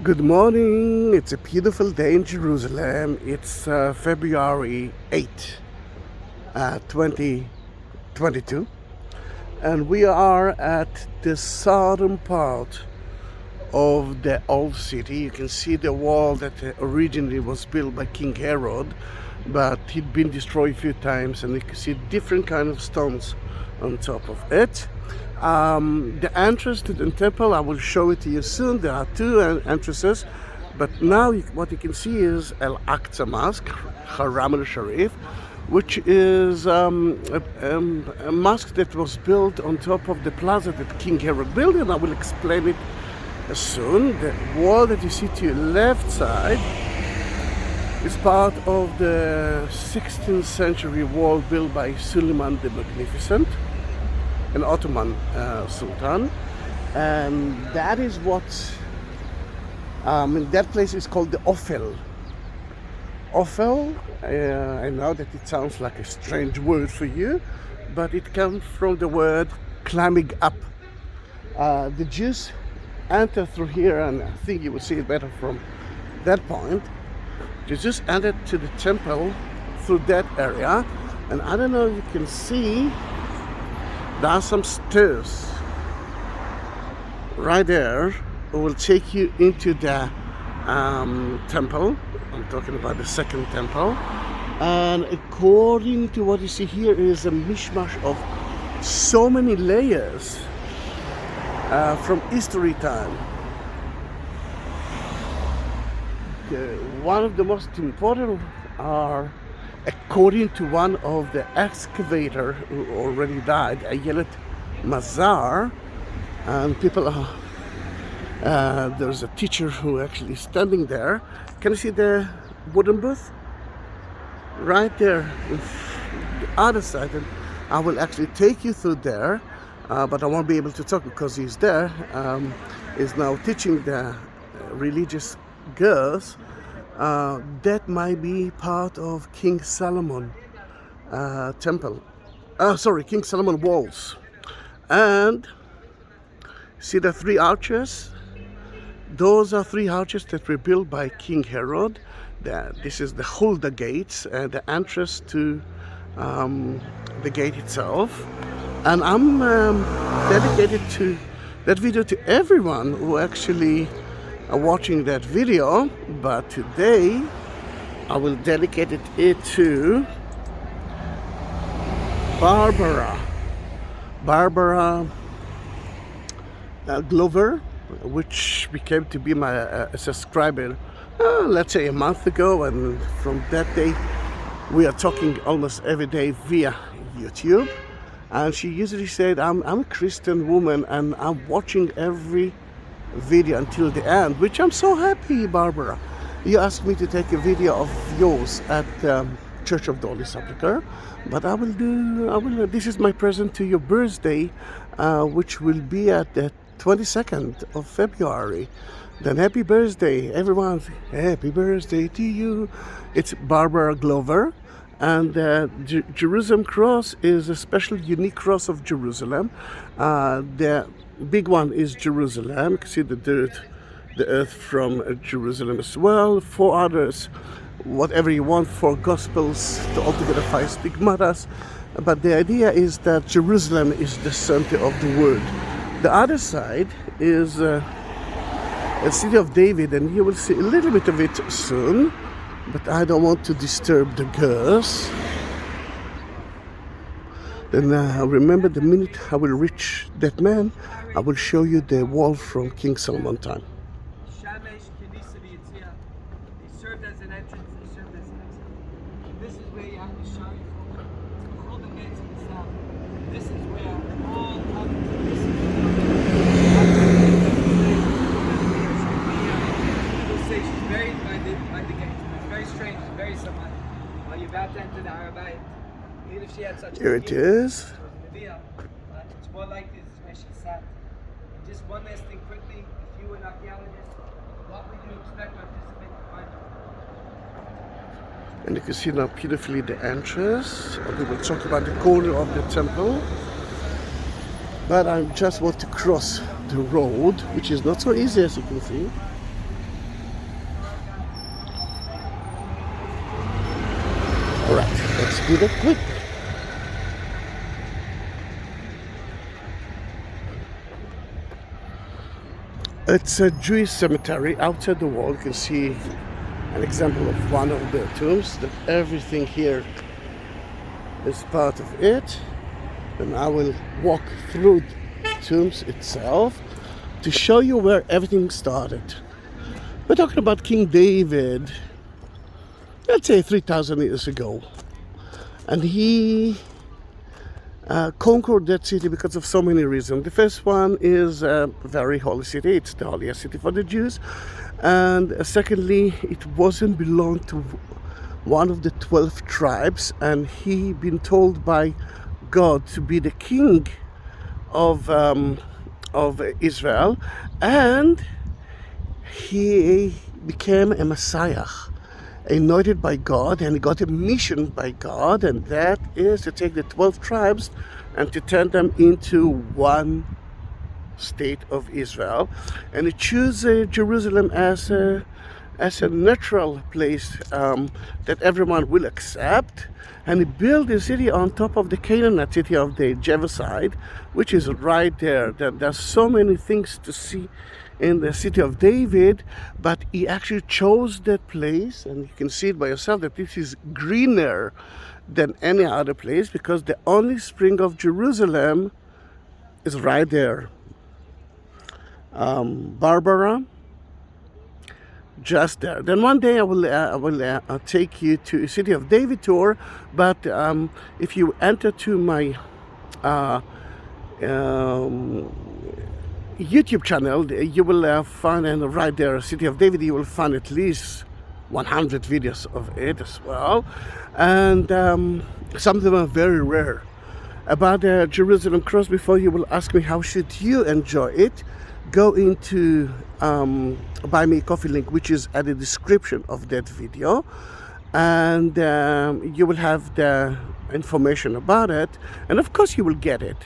Good morning. It's a beautiful day in Jerusalem. It's February 8th, 2022, and we are at the southern part of the old city. You can see the wall that originally was built by King Herod, but he'd been destroyed a few times, and you can see different kind of stones on top of it. The entrance to the temple, I will show it to you soon. There are two entrances, but now what you can see is Al-Aqsa Mosque, Haram al-Sharif, which is a mosque that was built on top of the plaza that King Herod built, and I will explain it soon. The wall that you see to your left side is part of the 16th century wall built by Suleiman the Magnificent, an Ottoman Sultan, and that is what that place is called the Ophel. Ophel, I know that it sounds like a strange word for you, but it comes from the word climbing up. The Jews enter through here, and I think you will see it better from that point. The Jews entered to the temple through that area, and I don't know if you can see, there are some stairs right there who will take you into the temple. I'm talking about the second temple, and according to what you see here is a mishmash of so many layers from history time. One of the most important are, according to one of the excavator who already died, Ayelet Mazar, and people are, there's a teacher who actually is standing there. Can you see the wooden booth? Right there, on the other side, and I will actually take you through there, but I won't be able to talk because he's there. He's now teaching the religious girls. That might be part of King Solomon temple. King Solomon walls. And see the three arches? Those are three arches that were built by King Herod. This is the Hulda gates, the entrance to the gate itself. And I'm dedicated to that video to everyone who actually are watching that video, but today I will dedicate it to Barbara Glover, which became to be my subscriber, let's say a month ago, and from that day we are talking almost every day via YouTube. And she usually said, I'm a Christian woman and I'm watching every video until the end, which I'm so happy. Barbara, you asked me to take a video of yours at Church of the Holy Sepulchre, but I will this is my present to your birthday, which will be at the 22nd of February. Then happy birthday everyone, happy birthday to you. It's Barbara Glover, and Jerusalem cross is a special unique cross of Jerusalem. The big one is Jerusalem. You can see the earth from Jerusalem as well. Four others, whatever you want, four gospels, altogether five stigmatas. But the idea is that Jerusalem is the center of the world. The other side is a city of David, and you will see a little bit of it soon, but I don't want to disturb the girls. Then remember, the minute I will reach that man, I will show you the wall from King Solomon time. They served as an entrance, they served as an exit. This is where you have to show you all the gates of the south. This is where all comes. This is people say she's buried by the gates. It's very strange, it's very similar. While you're about to enter the Arabite, even if she had such Here it is. It's more like this is where she sat. And just one last thing quickly, if you were an archaeologist, what would you expect to participate to find out? And you can see now beautifully the entrance. We will talk about the corner of the temple. But I just want to cross the road, which is not so easy, as you can see. All right, let's do that quick. It's a Jewish cemetery. Outside the wall, you can see an example of one of the tombs. That everything here is part of it. And I will walk through the tombs itself to show you where everything started. We're talking about King David, let's say 3,000 years ago. And he conquered that city because of so many reasons. The first one is a very holy city. It's the holiest city for the Jews. And secondly, it wasn't belong to one of the 12 tribes, and he been told by God to be the king of Israel, and he became a Messiah, anointed by God, and he got a mission by God, and that is to take the 12 tribes and to turn them into one state of Israel, and he chose Jerusalem as a natural place that everyone will accept. And he built the city on top of the Canaanite city of the Jebusite, which is right there. There's so many things to see in the city of David, but he actually chose that place, and you can see it by yourself that this is greener than any other place, because the only spring of Jerusalem is right there. Barbara, just there. Then one day I will take you to a City of David tour, but if you enter to my YouTube channel, you will find, and right there, City of David, you will find at least 100 videos of it as well, and some of them are very rare. About the Jerusalem cross, before you will ask me how should you enjoy it, go into Buy Me a Coffee link, which is at the description of that video, and you will have the information about it, and of course you will get it.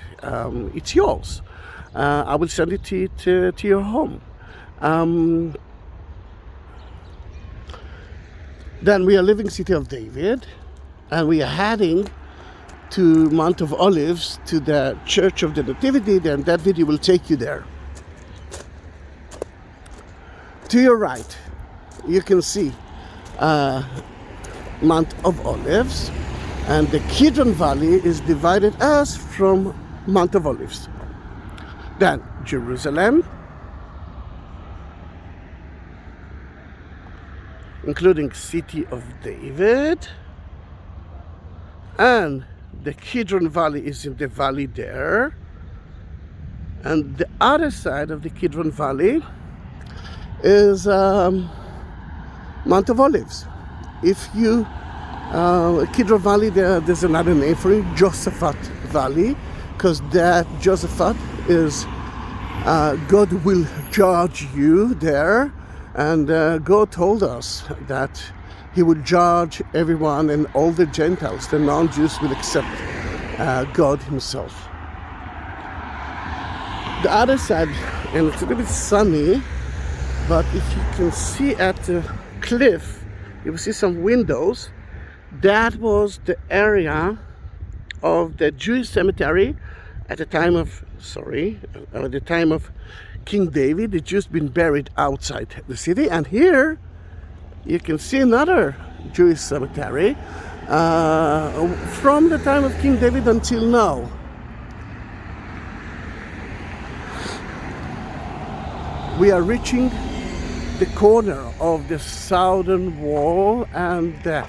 It's yours. I will send it to your home. Then we are leaving City of David, and we are heading to Mount of Olives, to the Church of the Nativity. Then that video will take you there. To your right, you can see Mount of Olives, and the Kidron Valley is divided as from Mount of Olives. Then Jerusalem, including City of David, and the Kidron Valley is in the valley there, and the other side of the Kidron Valley is Mount of Olives. If you Kidron Valley, there's another name for it, Josaphat Valley, because that Josaphat is God will judge you there, and God told us that he would judge everyone, and all the Gentiles, the non-Jews, will accept God himself. The other side, and it's a little bit sunny, but if you can see at the cliff, you will see some windows. That was the area of the Jewish cemetery at the time of, at the time of King David. The Jews been buried outside the city, and here you can see another Jewish cemetery from the time of King David until now. We are reaching the corner of the southern wall and the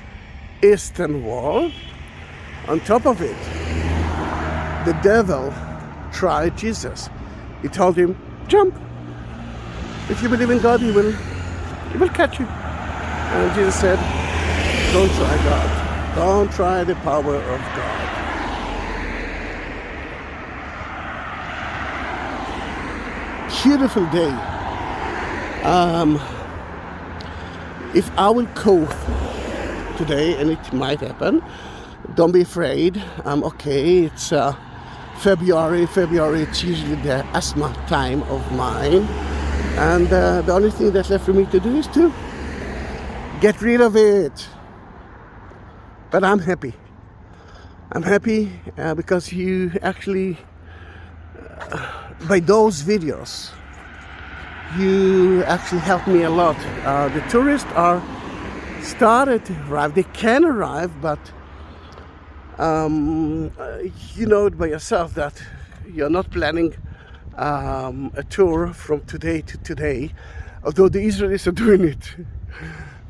eastern wall. On top of it, the devil tried Jesus. He told him, jump. If you believe in God, he will catch you. And Jesus said, don't try God. Don't try the power of God. Beautiful day. If I will cough today, and it might happen, don't be afraid. I'm okay. It's February. It's usually the asthma time of mine, and the only thing that's left for me to do is to get rid of it. But I'm happy. I'm happy because you actually, by those videos, you actually helped me a lot. The tourists are started to arrive. They can arrive, but you know it by yourself that you're not planning a tour from today to today, although the Israelis are doing it.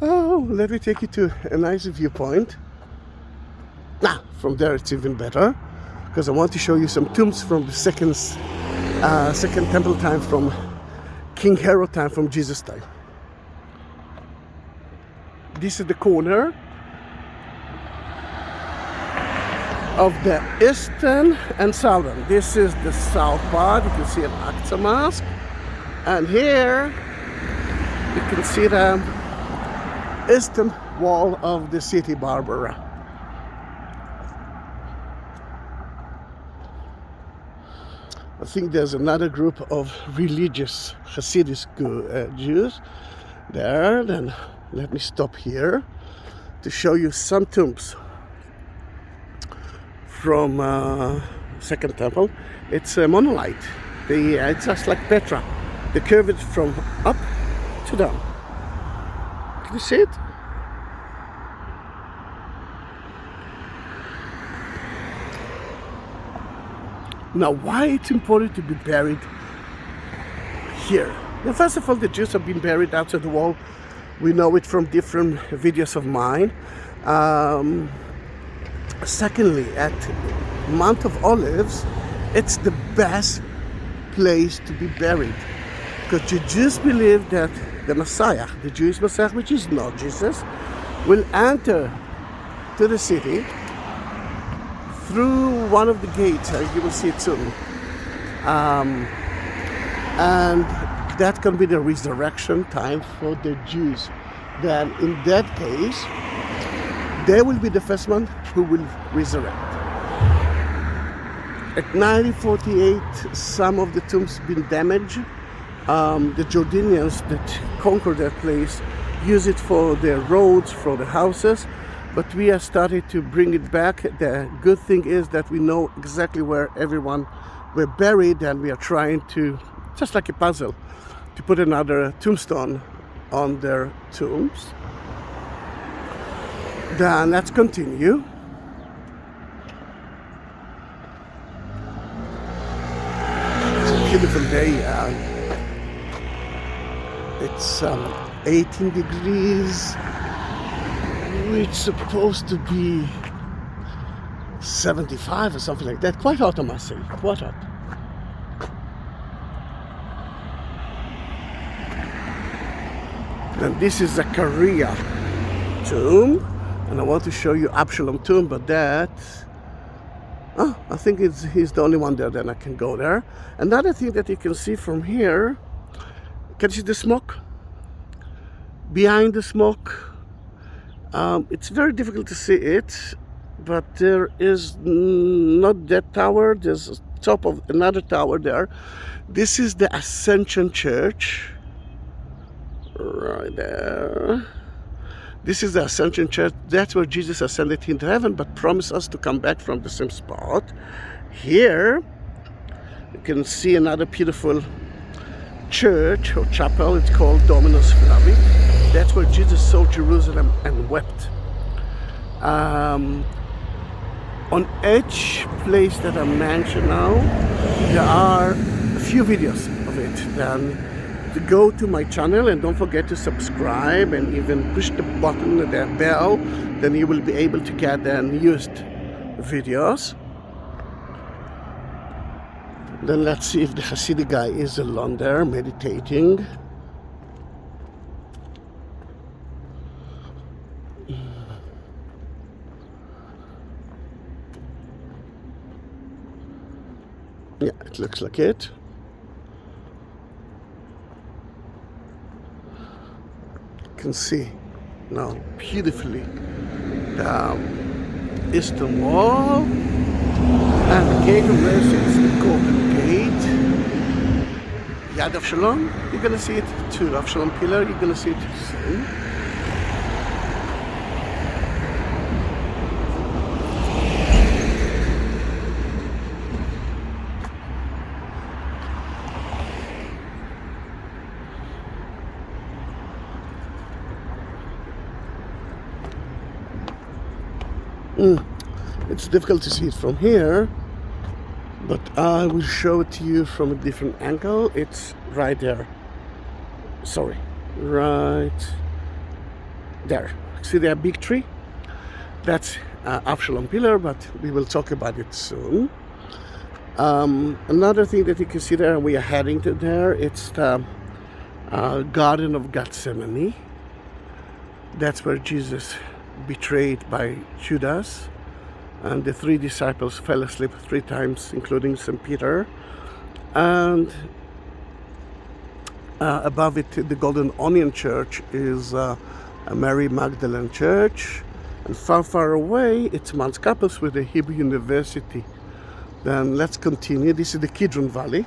Oh, let me take you to a nice viewpoint. From there it's even better, because I want to show you some tombs from the second temple time, from King Herod time, from Jesus time. This is the corner of the eastern and southern. This is the south part. You can see an Aqsa Mosque, and here you can see the eastern wall of the city Barbara. I think there's another group of religious Hasidic Jews there. Then let me stop here to show you some tombs from Second Temple. It's a monolith. It's just like Petra. They curve it from up to down. Can you see it? Now, why it's important to be buried here? Now, first of all, the Jews have been buried outside the wall. We know it from different videos of mine. Secondly, at Mount of Olives, it's the best place to be buried, because the Jews believe that the Messiah, the Jewish Messiah, which is not Jesus, will enter to the city through one of the gates. You will see it soon, and that can be the resurrection time for the Jews. Then in that case, they will be the first one who will resurrect. At 1948, some of the tombs been damaged. The Jordanians that conquered that place use it for their roads, for the houses. But we have started to bring it back. The good thing is that we know exactly where everyone were buried, and we are trying to, just like a puzzle, to put another tombstone on their tombs. Then let's continue. It's a beautiful day. It's 18 degrees. It's supposed to be 75 or something like that. Quite hot, I must say. Quite hot. And this is Zachariah tomb, and I want to show you Absalom tomb, but that, I think he's the only one there. Then I can go there. Another thing that you can see from here, can you see the smoke? Behind the smoke, it's very difficult to see it, but there is not that tower. There's a top of another tower there. This is the Ascension Church, right there. This is the Ascension Church. That's where Jesus ascended into heaven, but promised us to come back from the same spot. Here, you can see another beautiful church or chapel. It's called Dominus Flavi. That's where Jesus saw Jerusalem and wept. On each place that I mentioned now, there are a few videos of it. Then to go to my channel, and don't forget to subscribe and even push the button, the bell, then you will be able to get the newest videos. Then let's see if the Hasidic guy is alone there meditating. Yeah, it looks like it. You can see now beautifully the eastern wall, and the gate of mercy is the golden gate. Yad of Shalom, you're gonna see it too. Of Shalom pillar, you're gonna see it soon. It's difficult to see it from here, but I will show it to you from a different angle. It's right there. Sorry, right there. See that big tree? That's Absalom pillar, but we will talk about it soon. Another thing that you can see there, and we are heading to there, it's the Garden of Gethsemane. That's where Jesus betrayed by Judas, and the 3 disciples fell asleep 3 times, including St. Peter. And above it, the Golden Onion Church is a Mary Magdalene Church, and far away it's Mount Kapos with the Hebrew University. Then let's continue. This is the Kidron Valley.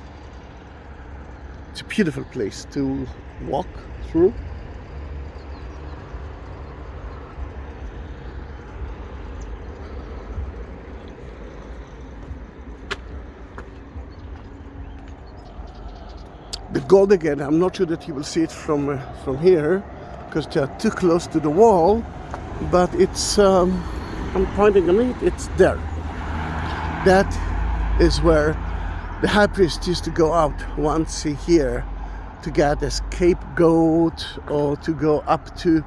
It's a beautiful place to walk through. The gold again, I'm not sure that you will see it from here because they are too close to the wall, but it's, I'm pointing on it, it's there. That is where the high priest used to go out once a year to get a scapegoat or to go up to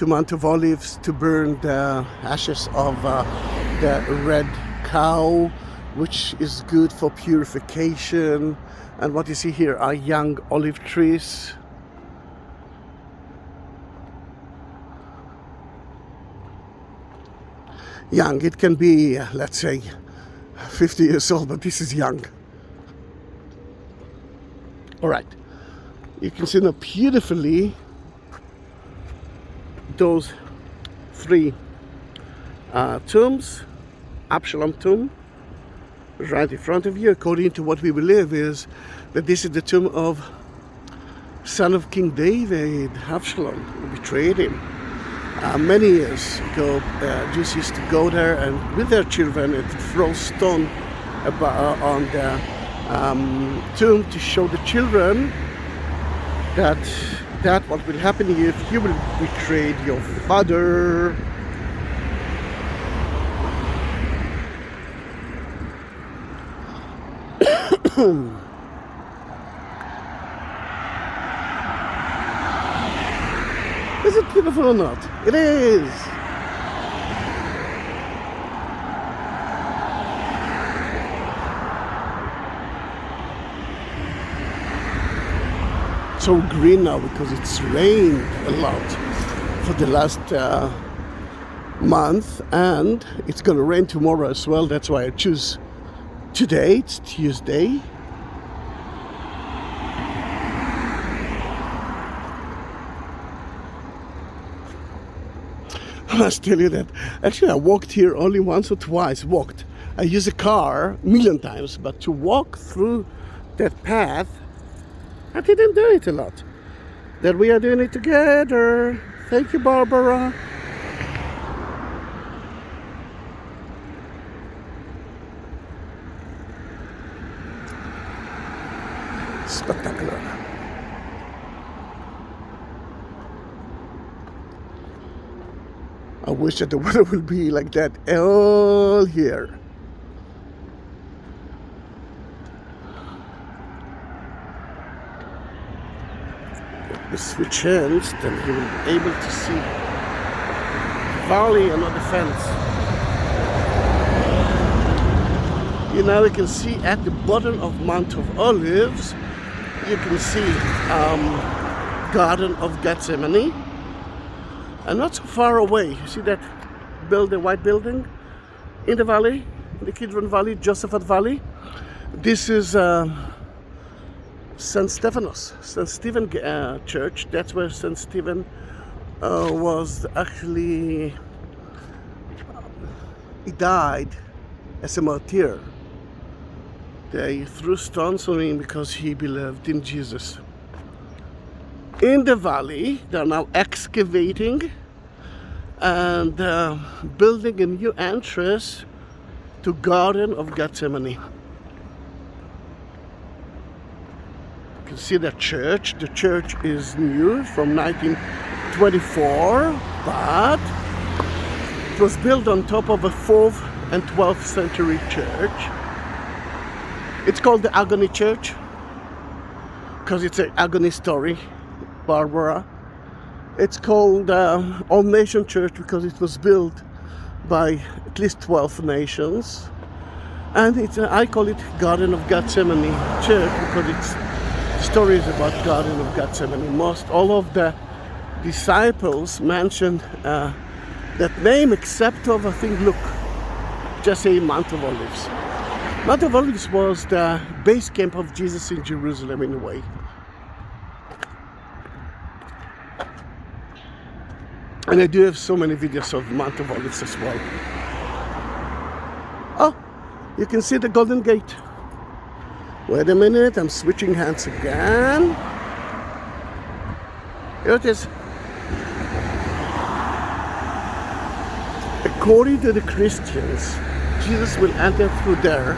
Mount of Olives to burn the ashes of the red cow, which is good for purification. And what you see here are young olive trees. Young, it can be, let's say, 50 years old, but this is young. All right, you can see now beautifully those 3 tombs. Absalom tomb, right in front of you. According to what we believe is that this is the tomb of son of King David, Absalom, who betrayed him. Many years ago, Jews used to go there and with their children and throw stone on the tomb to show the children that what will happen to you if you will betray your father. Is it beautiful or not? It is! So green now because it's rained a lot for the last month, and it's gonna rain tomorrow as well. That's why I choose today. It's Tuesday. I must tell you that actually I walked here only once or twice. I use a car a million times, but to walk through that path, I didn't do it a lot. That we are doing it together. Thank you, Barbara. Spectacular. I wish that the weather would be like that all here. If we switch hands, then you will be able to see the valley and not the fence. You know, you can see at the bottom of Mount of Olives, you can see Garden of Gethsemane. And not so far away, you see that white building in the valley, in the Kidron Valley, Josaphat Valley. This is St. Stephen Church. That's where St. Stephen was actually, he died as a martyr. They threw stones on him because he believed in Jesus. In the valley, they are now excavating and building a new entrance to Garden of Gethsemane. You can see the church. The church is new from 1924, but It was built on top of a 4th and 12th century church. It's called the Agony Church because it's an agony story, Barbara. It's called All Nation Church because it was built by at least 12 nations. And I call it Garden of Gethsemane Church because it's stories about Garden of Gethsemane. All of the disciples mentioned that name except of, I think, look, just say Mount of Olives. Mount of Olives was the base camp of Jesus in Jerusalem in a way. And I do have so many videos of Mount of Olives as well. Oh, you can see the Golden Gate. Wait a minute, I'm switching hands again. Here it is. According to the Christians, Jesus will enter through there,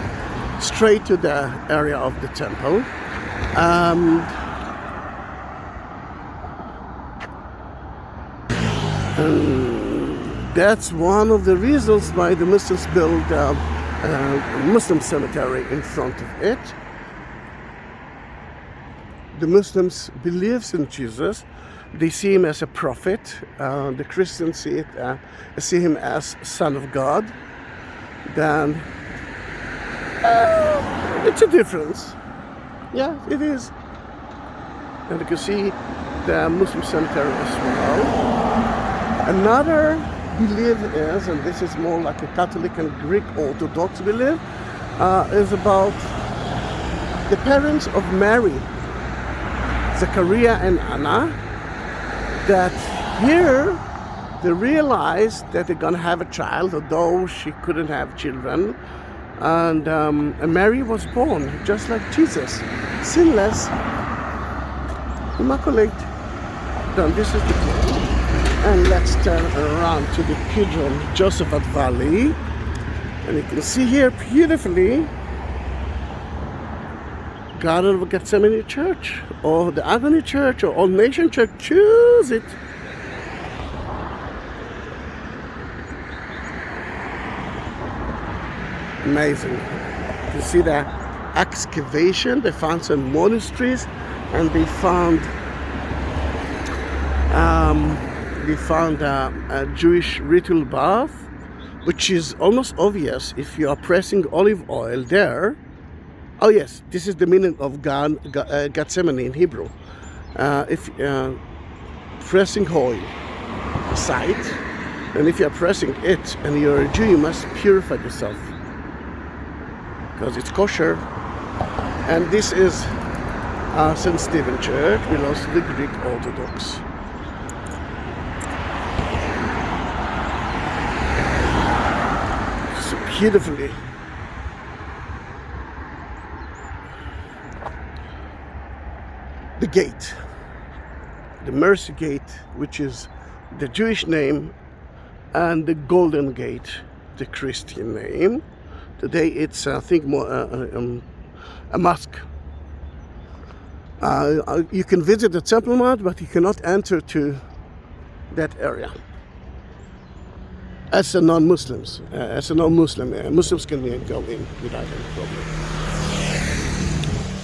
straight to the area of the temple. And that's one of the reasons why the Muslims build a Muslim cemetery in front of it. The Muslims believe in Jesus. They see him as a prophet. The Christians see him as Son of God. Then it's a difference. Yeah, it is. And you can see the Muslim cemetery as well. Another belief is, and this is more like a Catholic and Greek Orthodox belief, is about the parents of Mary, Zechariah and Anna, that here they realized that they're gonna have a child, although she couldn't have children. And Mary was born just like Jesus, sinless, immaculate. Then this is the place. And let's turn around to the Kidron Valley. And you can see here beautifully Garden of Gethsemane Church, or the Agony Church, or All Nation Church. Choose it. Amazing. You see the excavation. They found some monasteries, and they found a Jewish ritual bath, which is almost obvious if you are pressing olive oil there. Oh yes, this is the meaning of Gethsemane in Hebrew. If pressing oil aside, and if you are pressing it and you're a Jew, you must purify yourself because it's kosher. And this is St. Stephen Church, belongs to the Greek Orthodox. So beautifully. The gate, the Mercy Gate, which is the Jewish name, and the Golden Gate, the Christian name. Today it's, I think, more a mosque. You can visit the Temple Mount, but you cannot enter to that area. As a non-Muslim, Muslims can go in without any problem.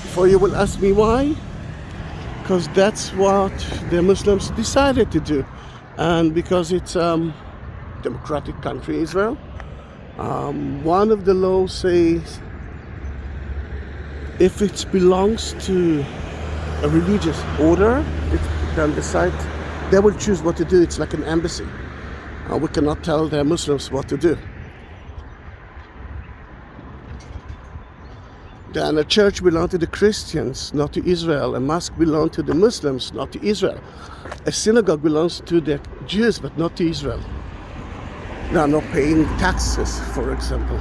Before you will ask me why, because that's what the Muslims decided to do, and because it's democratic country, Israel. One of the laws says if it belongs to a religious order, then they will choose what to do. It's like an embassy. We cannot tell the Muslims what to do. Then a church belongs to the Christians, not to Israel. A mosque belongs to the Muslims, not to Israel. A synagogue belongs to the Jews, but not to Israel. They are not paying taxes, for example.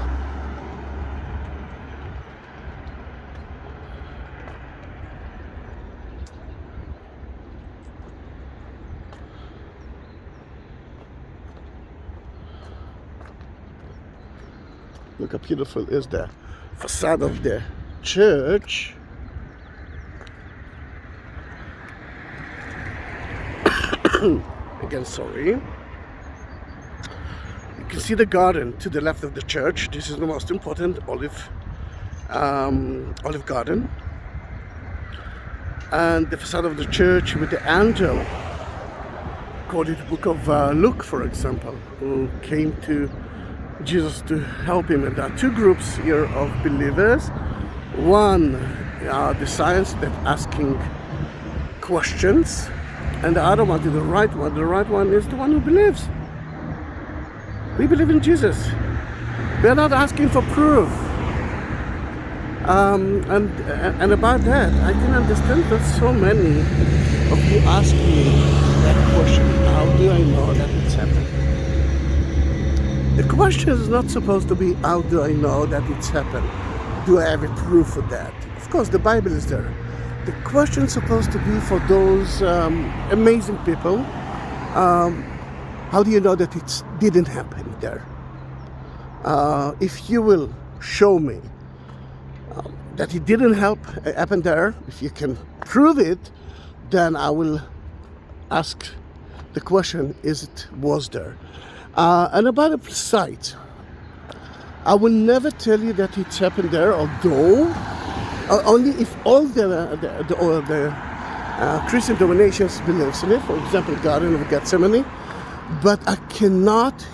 Look how beautiful is the facade of the church. Again, sorry. You can see the garden to the left of the church. This is the most important olive garden. And the facade of the church with the angel, according to the book of Luke, for example, who came to Jesus to help him. And there are two groups here of believers. One are the science that asking questions, and the other one is the right one. The right one is the one who believes. We believe in Jesus. We are not asking for proof. And about that, I can understand that so many of you ask me that question: how do I know that it's happened? The question is not supposed to be, how do I know that it's happened? Do I have a proof of that? Of course, the Bible is there. The question is supposed to be for those amazing people. How do you know that it didn't happen there? If you will show me that it didn't happen there, if you can prove it, then I will ask the question, was there? And about the site, I will never tell you that it's happened there, although only if all the Christian denominations believes in it. For example, Garden of Gethsemane. But I cannot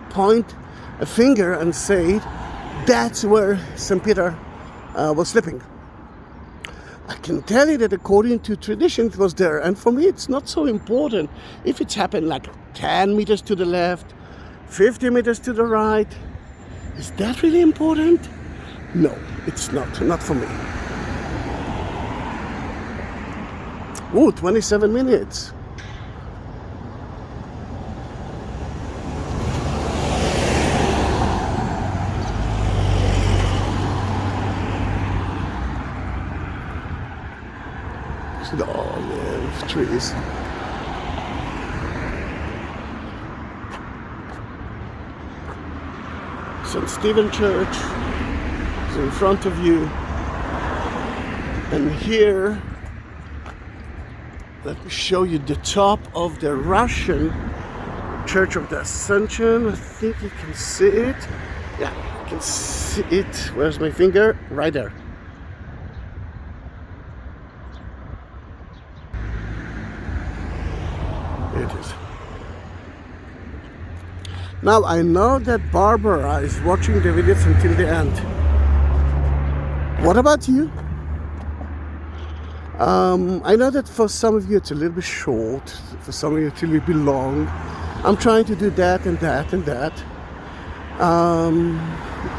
point a finger and say that's where St. Peter was sleeping. I can tell you that according to tradition it was there, and for me it's not so important if it's happened like 10 meters to the left, 50 meters to the right. Is that really important? No, it's not for me. Oh, 27 minutes. The olive trees. St. Stephen Church is in front of you, and here let me show you the top of the Russian Church of the Ascension. I think you can see it. Yeah, you can see it. Where's my finger? Right there. It is. Now I know that Barbara is watching the videos until the end. What about you? I know that for some of you it's a little bit short, for some of you it's a little bit long. I'm trying to do that and that and that.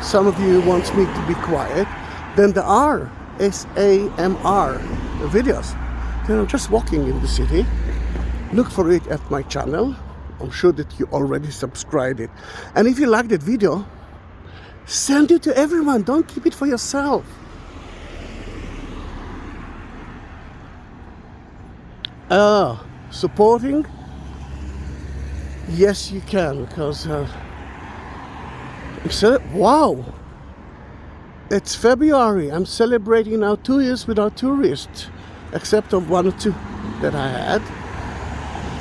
Some of you want me to be quiet. Then there are SAMR videos. Then I'm just walking in the city. Look for it at my channel. I'm sure that you already subscribed it. And if you like that video, send it to everyone. Don't keep it for yourself. Supporting? Yes, you can, because wow, it's February. I'm celebrating now 2 years without tourists, except of 1 or 2 that I had.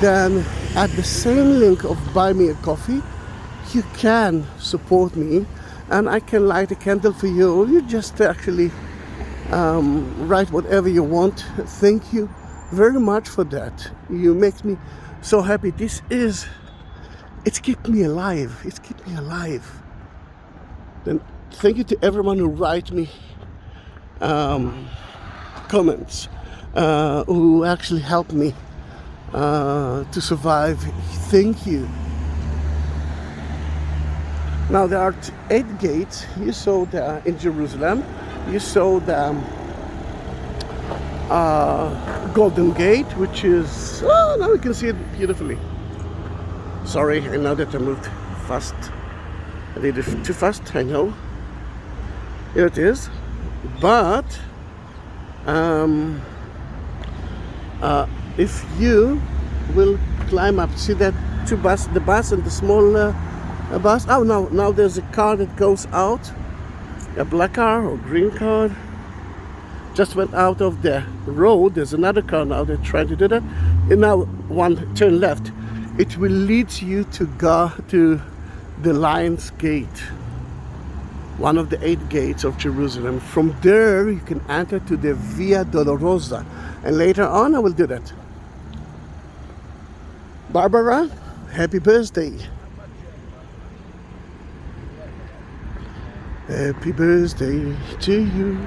Then at the same link of buy me a coffee, you can support me, and I can light a candle for you. You just actually write whatever you want. Thank you very much for that. You make me so happy. It's kept me alive. It's kept me alive. Then thank you to everyone who write me comments, who actually help me to survive. Thank you. Now there are 8 gates. You saw in Jerusalem. You saw the Golden Gate, which is, now we can see it beautifully. Sorry, I know that I moved fast. I did it too fast, I know. Here it is. But if you will climb up, see that the bus and the small bus. Oh, now there's a car that goes out, a black car or green car. Just went out of the road. There's another car now that's trying to do that. And now one turn left. It will lead you to go to the Lion's Gate, one of the 8 gates of Jerusalem. From there you can enter to the Via Dolorosa, and later on I will do that. Barbara, happy birthday. Happy birthday to you.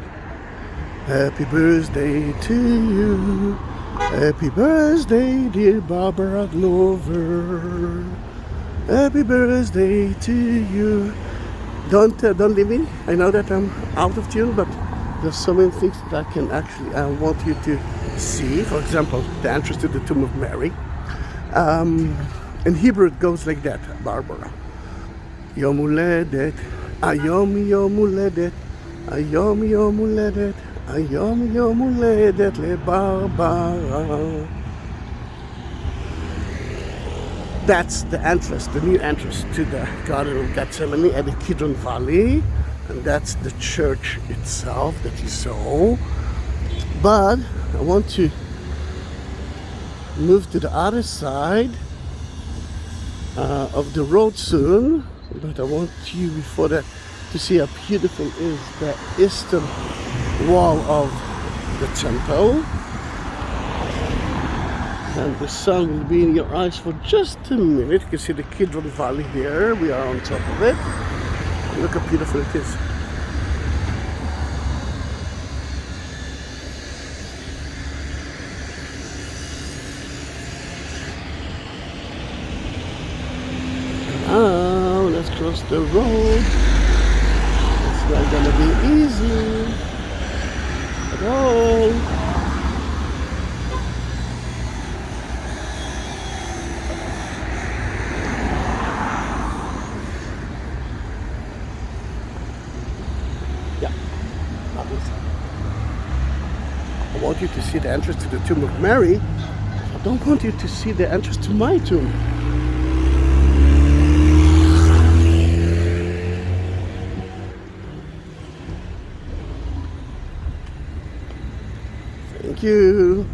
Happy birthday to you. Happy birthday, dear Barbara Glover. Happy birthday to you. Don't leave me. I know that I'm out of tune, but there's so many things that I want you to see. For example, the entrance to the tomb of Mary. In Hebrew it goes like that, Barbara. Yom Uledet, Ayom Yom Uledet, Ayom Yom Uledet, Ayom Yom Uledet le Barbara. That's the entrance, the new entrance to the Garden of Gethsemane at the Kidron Valley, and that's the church itself that you saw. But I want to move to the other side of the road soon, but I want you before that to see how beautiful is the eastern wall of the temple. And the sun will be in your eyes for just a minute. You can see the Kidron Valley here. We are on top of it. Look how beautiful it is. Now let's cross the road. It's not gonna be easy at all. I want you to see the entrance to the tomb of Mary. I don't want you to see the entrance to my tomb. Thank you.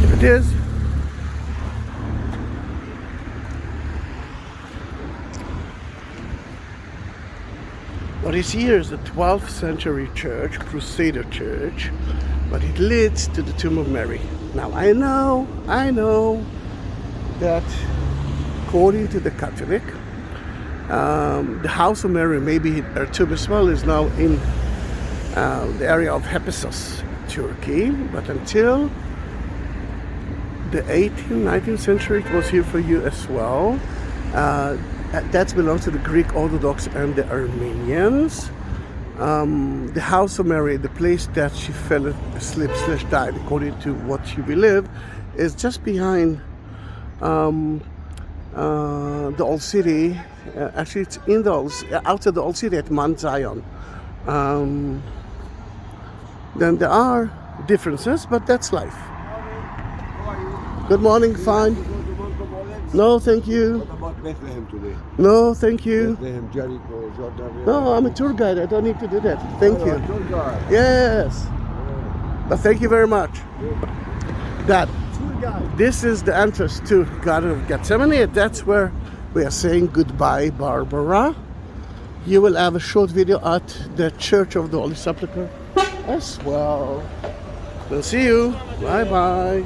Here it is. What is here is a 12th century church, Crusader church, but it leads to the tomb of Mary. Now I know that according to the Catholic, the house of Mary, maybe her tomb as well, is now in the area of Epicenter, Turkey, but until the 18th, 19th century it was here for you as well. That belongs to the Greek Orthodox and the Armenians. The house of Mary, the place that she fell asleep / died, according to what she believed, is just behind the old city. Actually, it's in the outside the old city at Mount Zion. Then there are differences, but that's life. Good morning, fine. No, thank you. What about Bethlehem today? No, thank you. Bethlehem, Jericho, Jordan. No, I'm a tour guide. I don't need to do that. Thank you. Tour guide. Yes. But thank you very much. Dad, Tour guide. this is the entrance to Garden of Gethsemane. That's where we are saying goodbye, Barbara. You will have a short video at the Church of the Holy Sepulchre as well. We'll see you. Bye-bye.